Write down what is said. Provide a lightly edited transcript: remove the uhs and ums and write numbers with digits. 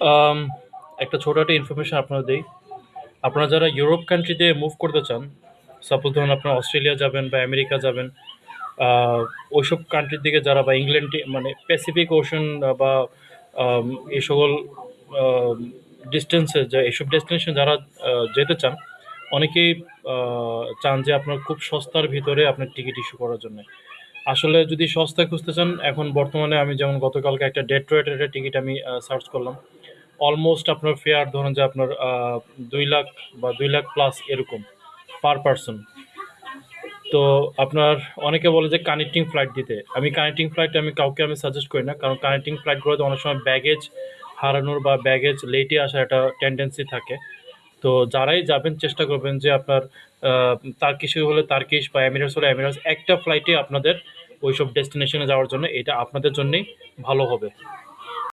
আম একটা ছোট একটা ইনফরমেশন আপনারা দেই। আপনারা যারা ইউরোপ কান্ট্রিতে মুভ করতে চান, সাপোজ ধরুন আপনারা অস্ট্রেলিয়া যাবেন বা আমেরিকা যাবেন, আ ওইসব কান্ট্রির দিকে যারা বা ইংল্যান্ডে মানে প্যাসিফিক ওশান বা আম এই সকল আ ডিসট্যান্সে এসব ডেস্টিনেশন যারা যেতে চান, অনেকেই আ চান যে আপনার খুব সস্তার ভিতরে আপনার টিকিট ইস্যু করার জন্যে। আসলে যদি সস্তায় খুঁজতে চান, এখন বর্তমানে আমি যেমন গতকালকে একটা ডেট্রয়েটের একটা টিকিট আমি সার্চ করলাম। অলমোস্ট আপনার ফেয়ার ধরুন যে আপনার ২,০০,০০০ বা ২,০০,০০০ প্লাস এরকম পার পারসন। তো আপনার অনেকে বলে যে কানেক্টিং ফ্লাইট দিতে। কানেক্টিং ফ্লাইট কাউকে সাজেস্ট করি না। কারণ কানেক্টিং ফ্লাইটগুলোতে অনেক সময় ব্যাগেজ হারানোর বা ব্যাগেজ লেটে আসার একটা টেনডেন্সি থাকে। তো যারাই যাবেন চেষ্টা করবেন যে আপনার আ তার্কিশ হলে তার্কিশ বা এমিরেটস হলে এমিরেটস একটা ফ্লাইটে আপনাদের ওইসব ডেস্টিনেশনে যাওয়ার জন্য এটা আপনাদের জন্যই ভালো হবে।